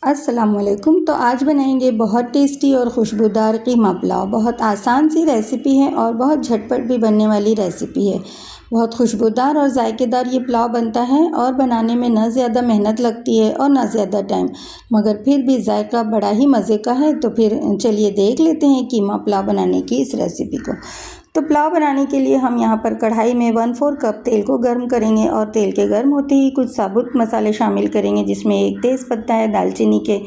अस्सलामुअलैकुम। तो आज बनाएंगे बहुत टेस्टी और खुशबूदार कीमा पुलाव। बहुत आसान सी रेसिपी है और बहुत झटपट भी बनने वाली रेसिपी है। बहुत खुशबूदार और जायकेदार ये पुलाव बनता है और बनाने में ना ज़्यादा मेहनत लगती है और ना ज़्यादा टाइम, मगर फिर भी जायका बड़ा ही मज़े का है। तो फिर चलिए देख लेते हैं कीमा पुलाव बनाने की इस रेसिपी को। तो पुलाव बनाने के लिए हम यहाँ पर कढ़ाई में 1/4 कप तेल को गर्म करेंगे और तेल के गर्म होते ही कुछ साबुत मसाले शामिल करेंगे, जिसमें एक तेज़ पत्ता है, दालचीनी के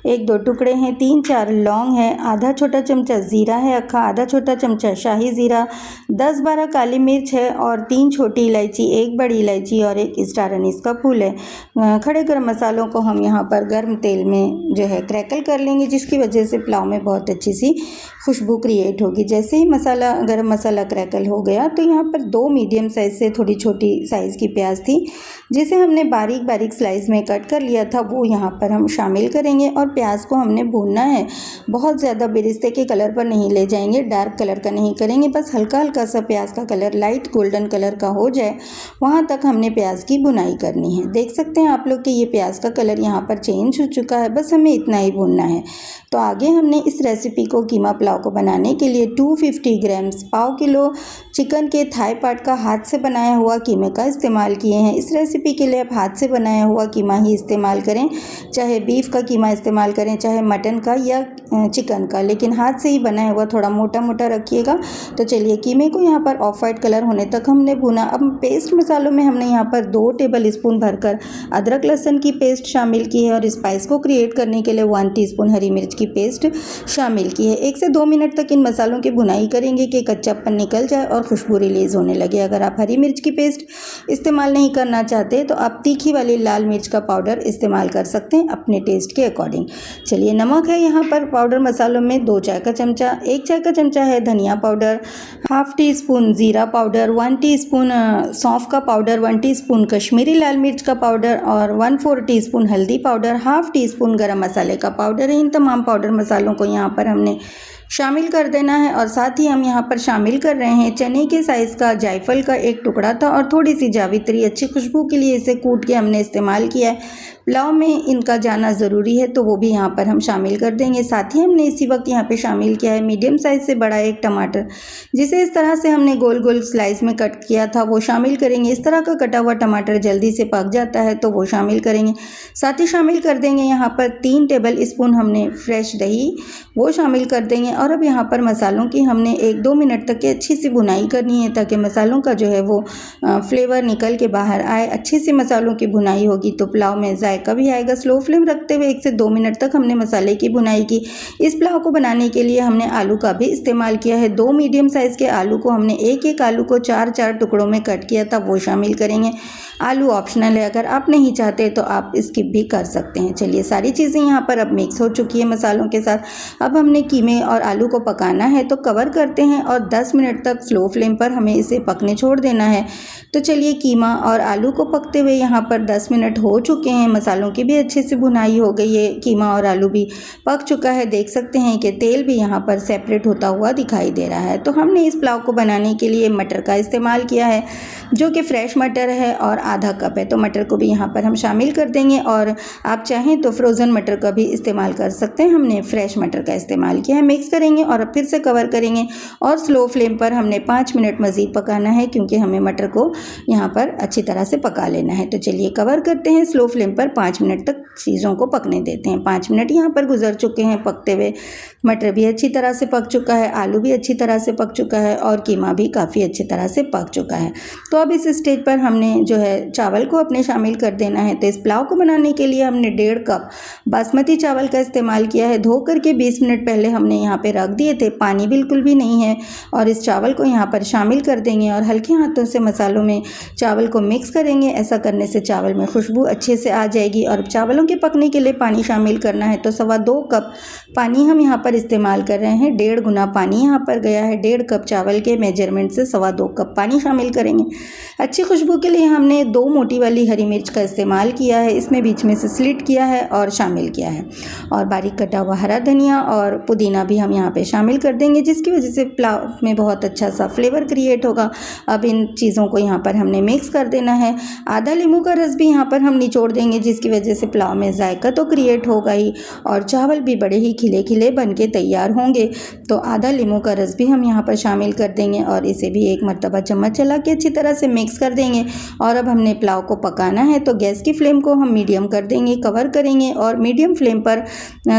1-2 टुकड़े हैं, 3-4 लौंग है, आधा छोटा चमचा ज़ीरा है अक्खा, आधा छोटा चमचा शाही ज़ीरा, 10-12 काली मिर्च है और 3 छोटी इलायची, 1 बड़ी इलायची और 1 स्टार अनीस का फूल है। खड़े गरम मसालों को हम यहाँ पर गर्म तेल में जो है क्रैकल कर लेंगे, जिसकी वजह से पुलाव में बहुत अच्छी सी खुशबू क्रिएट होगी। जैसे ही गरम मसाला क्रैकल हो गया तो यहाँ पर 2 मीडियम साइज़ से थोड़ी छोटी साइज़ की प्याज थी, जिसे हमने बारीक बारीक स्लाइस में कट कर लिया था, वो यहाँ पर हम शामिल करेंगे। और प्याज को हमने भूनना है, बहुत ज़्यादा बेरिस्ते के कलर पर नहीं ले जाएंगे, डार्क कलर का नहीं करेंगे, बस हल्का हल्का सा प्याज का कलर लाइट गोल्डन कलर का हो जाए, वहाँ तक हमने प्याज की भुनाई करनी है। देख सकते हैं आप लोग कि ये प्याज का कलर यहाँ पर चेंज हो चुका है, बस हमें इतना ही भूनना है। तो आगे हमने इस रेसिपी को कीमा पुलाव को बनाने के लिए 250 ग्राम्स पाव किलो चिकन के थाई पार्ट का हाथ से बनाया हुआ कीमे का इस्तेमाल किए हैं। इस रेसिपी के लिए आप हाथ से बनाया हुआ कीमा ही इस्तेमाल करें, चाहे बीफ का कीमा इस्तेमाल करें, चाहे मटन का या चिकन का, लेकिन हाथ से ही बनाया हुआ थोड़ा मोटा मोटा रखिएगा। तो चलिए कीमे को यहाँ पर ऑफ वाइट कलर होने तक हमने भुना। अब पेस्ट मसालों में हमने यहाँ पर 2 टेबल स्पून भरकर अदरक लहसुन की पेस्ट शामिल की है और स्पाइस को क्रिएट करने के लिए 1 टीस्पून हरी मिर्च की पेस्ट शामिल की है। 1 से 2 मिनट तक इन मसालों की भुनाई करेंगे कि कच्चापन निकल जाए और खुशबू रिलीज़ होने लगे। अगर आप हरी मिर्च की पेस्ट इस्तेमाल नहीं करना चाहते तो आप तीखी वाली लाल मिर्च का पाउडर इस्तेमाल कर सकते हैं अपने टेस्ट के अकॉर्डिंग। चलिए नमक है यहाँ पर पाउडर मसालों में 2 चाय का चमचा, 1 चाय का चमचा है धनिया पाउडर, हाफ टी स्पून ज़ीरा पाउडर, 1 टीस्पून सौंफ का पाउडर, 1 टीस्पून कश्मीरी लाल मिर्च का पाउडर और 1/4 टीस्पून हल्दी पाउडर, हाफ टी स्पून गरम मसाले का पाउडर है। इन तमाम पाउडर मसालों को यहाँ पर हमने शामिल कर देना है और साथ ही हम यहाँ पर शामिल कर रहे हैं चने के साइज़ का जायफल का 1 टुकड़ा था और थोड़ी सी जावित्री, अच्छी खुशबू के लिए इसे कूट के हमने इस्तेमाल किया है। पुलाव में इनका जाना ज़रूरी है तो वो भी यहाँ पर हम शामिल कर देंगे। साथ ही हमने इसी वक्त यहाँ पे शामिल किया है मीडियम साइज़ से बड़ा 1 टमाटर, जिसे इस तरह से हमने गोल गोल स्लाइस में कट किया था, वो शामिल करेंगे। इस तरह का कटा हुआ टमाटर जल्दी से पक जाता है तो वो शामिल करेंगे। साथ ही शामिल कर देंगे यहाँ पर 3 टेबल स्पून हमने फ्रेश दही, वो शामिल कर देंगे। और अब यहाँ पर मसालों की हमने 1-2 मिनट तक की अच्छी सी भुनाई करनी है, ताकि मसालों का जो है वो फ्लेवर निकल के बाहर आए। अच्छी सी मसालों की भुनाई होगी तो पुलाव में जायका भी आएगा। स्लो फ्लेम रखते हुए 1 से 2 मिनट तक हमने मसाले की भुनाई की। इस पुलाव को बनाने के लिए हमने आलू का भी इस्तेमाल किया है। 2 मीडियम साइज़ के आलू को हमने एक आलू को 4-4 टुकड़ों में कट किया था, वो शामिल करेंगे। आलू ऑप्शनल है, अगर आप नहीं चाहते तो आप स्किप भी कर सकते हैं। चलिए सारी चीज़ें यहाँ पर अब मिक्स हो चुकी है मसालों के साथ। अब हमने कीमे और आलू को पकाना है तो कवर करते हैं और 10 मिनट तक स्लो फ्लेम पर हमें इसे पकने छोड़ देना है। तो चलिए कीमा और आलू को पकते हुए यहाँ पर 10 मिनट हो चुके हैं, मसालों की भी अच्छे से भुनाई हो गई है, कीमा और आलू भी पक चुका है। देख सकते हैं कि तेल भी यहाँ पर सेपरेट होता हुआ दिखाई दे रहा है। तो हमने इस पुलाव को बनाने के लिए मटर का इस्तेमाल किया है, जो कि फ्रेश मटर है और आधा कप है। तो मटर को भी यहाँ पर हम शामिल कर देंगे और आप चाहें तो फ्रोज़न मटर का भी इस्तेमाल कर सकते हैं। हमने फ्रेश मटर का इस्तेमाल किया है। मिक्स करेंगे और अब फिर से कवर करेंगे और स्लो फ्लेम पर हमने 5 मिनट मज़ीद पकाना है, क्योंकि हमें मटर को यहाँ पर अच्छी तरह से पका लेना है। तो चलिए कवर करते हैं, स्लो फ्लेम पर 5 मिनट तक चीज़ों को पकने देते हैं। 5 मिनट यहाँ पर गुजर चुके हैं पकते हुए। मटर भी अच्छी तरह से पक चुका है, आलू भी अच्छी तरह से पक चुका है और कीमा भी काफ़ी अच्छी तरह से पक चुका है। तो अब इस स्टेज पर हमने जो है चावल को अपने शामिल कर देना है। तो इस पुलाव को बनाने के लिए हमने 1.5 कप बासमती चावल का इस्तेमाल किया है। धो करके 20 मिनट पहले हमने यहाँ पे रख दिए थे, पानी बिल्कुल भी नहीं है। और इस चावल को यहाँ पर शामिल कर देंगे और हल्के हाथों से मसालों में चावल को मिक्स करेंगे। ऐसा करने से चावल में खुशबू अच्छे से आ जाएगी। और चावलों के पकने के लिए पानी शामिल करना है, तो 2.25 कप पानी हम यहाँ पर इस्तेमाल कर रहे हैं। 1.5 गुना पानी यहाँ पर गया है। 1.5 कप चावल के मेजरमेंट से 2.25 कप पानी शामिल करेंगे। अच्छी खुशबू के लिए हमने 2 मोटी वाली हरी मिर्च का इस्तेमाल किया है, इसमें बीच में से स्लिट किया है और शामिल किया है। और बारीक कटा हुआ हरा धनिया और पुदीना भी हम हम यहाँ पे शामिल कर देंगे, जिसकी वजह से पुलाव में बहुत अच्छा सा फ्लेवर क्रिएट होगा। अब इन चीज़ों को यहाँ पर हमने मिक्स कर देना है। आधा नींबू का रस भी यहाँ पर हम निचोड़ देंगे, जिसकी वजह से पुलाव में जायका तो क्रिएट होगा ही और चावल भी बड़े ही खिले खिले बन के तैयार होंगे। तो आधा नींबू का रस भी हम यहाँ पर शामिल कर देंगे और इसे भी एक मरतबा चम्मच चला के अच्छी तरह से मिक्स कर देंगे। और अब हमने पुलाव को पकाना है, तो गैस की फ्लेम को हम मीडियम कर देंगे, कवर करेंगे और मीडियम फ्लेम पर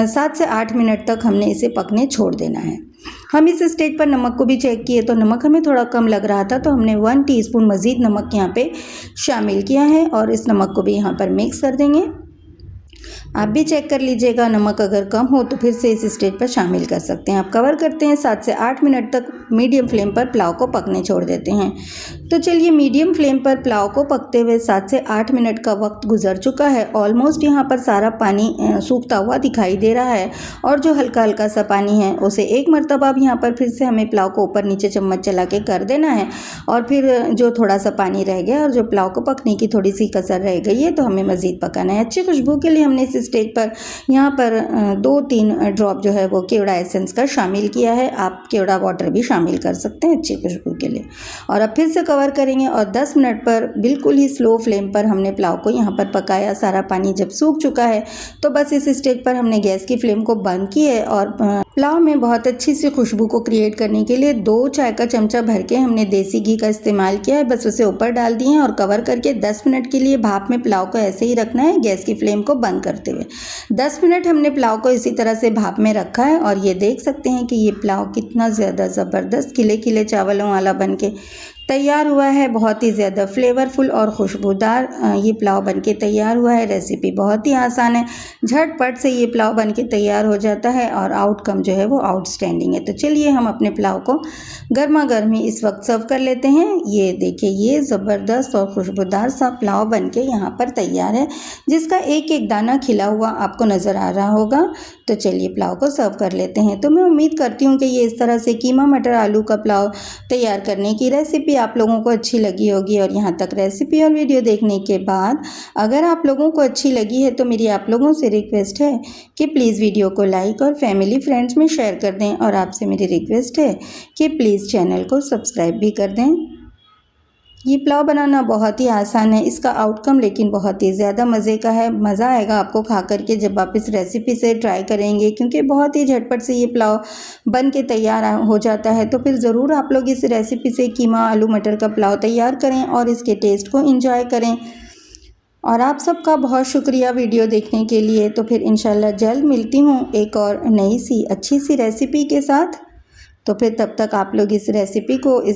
7 से 8 मिनट तक हमने इसे पकने छोड़ देना है। हम इस स्टेज पर नमक को भी चेक किए तो नमक हमें थोड़ा कम लग रहा था, तो हमने 1 टीस्पून मज़ीद नमक यहाँ पे शामिल किया है और इस नमक को भी यहाँ पर मिक्स कर देंगे। आप भी चेक कर लीजिएगा, नमक अगर कम हो तो फिर से इस स्टेज पर शामिल कर सकते हैं। आप कवर करते हैं, 7 से 8 मिनट तक मीडियम फ्लेम पर पुलाव को पकने छोड़ देते हैं। तो चलिए, मीडियम फ्लेम पर पुलाव को पकते हुए 7 से 8 मिनट का वक्त गुजर चुका है। ऑलमोस्ट यहाँ पर सारा पानी सूखता हुआ दिखाई दे रहा है और जो हल्का हल्का सा पानी है उसे एक मरतबा अब यहाँ पर फिर से हमें पुलाव को ऊपर नीचे चम्मच चला के कर देना है। और फिर जो थोड़ा सा पानी रह गया और जो पुलाव को पकने की थोड़ी सी कसर रह गई है, तो हमें मज़ीद पकाना है। अच्छी खुशबू के लिए हमने इस स्टेज पर यहाँ पर 2-3 ड्रॉप जो है वो केवड़ा एसेंस का शामिल किया है। आप केवड़ा वाटर भी शामिल कर सकते हैं अच्छी खुशबू के लिए। और अब फिर से कवर करेंगे और 10 मिनट पर बिल्कुल ही स्लो फ्लेम पर हमने पुलाव को यहाँ पर पकाया। सारा पानी जब सूख चुका है तो बस इस स्टेज पर हमने गैस की फ्लेम को बंद की है और पुलाव में बहुत अच्छी सी खुशबू को क्रिएट करने के लिए 2 चाय का चमचा भर के हमने देसी घी का इस्तेमाल किया है। बस उसे ऊपर डाल दिए और कवर करके 10 मिनट के लिए भाप में पुलाव को ऐसे ही रखना है, गैस की फ्लेम को बंद करते हुए। 10 मिनट हमने पुलाव को इसी तरह से भाप में रखा है और ये देख सकते हैं कि ये पुलाव कितना ज़्यादा ज़बरदस्त खिले खिले चावलों वाला बन के तैयार हुआ है। बहुत ही ज़्यादा फ्लेवरफुल और खुशबूदार ये पुलाव बनके तैयार हुआ है। रेसिपी बहुत ही आसान है, झटपट से ये पुलाव बनके तैयार हो जाता है और आउटकम जो है वो आउटस्टैंडिंग है। तो चलिए, हम अपने पुलाव को गर्मा गर्म ही इस वक्त सर्व कर लेते हैं। ये देखिए, ये ज़बरदस्त और खुशबूदार सा पुलाव बनके यहाँ पर तैयार है, जिसका एक एक दाना खिला हुआ आपको नज़र आ रहा होगा। तो चलिए, पुलाव को सर्व कर लेते हैं। तो मैं उम्मीद करती हूँ कि ये इस तरह से कीमा मटर आलू का पुलाव तैयार करने की रेसिपी आप लोगों को अच्छी लगी होगी। और यहाँ तक रेसिपी और वीडियो देखने के बाद अगर आप लोगों को अच्छी लगी है तो मेरी आप लोगों से रिक्वेस्ट है कि प्लीज़ वीडियो को लाइक और फैमिली फ्रेंड्स में शेयर कर दें। और आपसे मेरी रिक्वेस्ट है कि प्लीज़ चैनल को सब्सक्राइब भी कर दें। ये पुलाव बनाना बहुत ही आसान है, इसका आउटकम लेकिन बहुत ही ज़्यादा मज़े का है। मज़ा आएगा आपको खा करके जब आप इस रेसिपी से ट्राई करेंगे, क्योंकि बहुत ही झटपट से ये पुलाव बन के तैयार हो जाता है। तो फिर ज़रूर आप लोग इस रेसिपी से कीमा आलू मटर का पुलाव तैयार करें और इसके टेस्ट को एंजॉय करें। और आप सबका बहुत शुक्रिया वीडियो देखने के लिए। तो फिर इंशाल्लाह जल्द मिलती हूँ एक और नई सी अच्छी सी रेसिपी के साथ। तो फिर तब तक आप लोग इस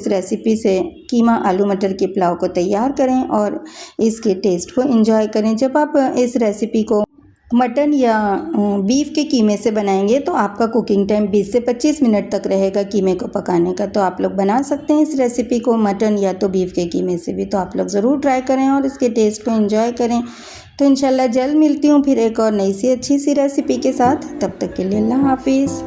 रेसिपी से कीमा आलू मटर के पुलाव को तैयार करें और इसके टेस्ट को एंजॉय करें। जब आप इस रेसिपी को मटन या बीफ के कीमे से बनाएंगे तो आपका कुकिंग टाइम 20 से 25 मिनट तक रहेगा कीमे को पकाने का। तो आप लोग बना सकते हैं इस रेसिपी को मटन या तो बीफ के कीमे से भी। तो आप लोग ज़रूर ट्राई करें और इसके टेस्ट को एंजॉय करें। तो इंशाल्लाह जल्द मिलती हूँ फिर एक और नई सी अच्छी सी रेसिपी के साथ। तब तक के लिए अल्लाह हाफिज़।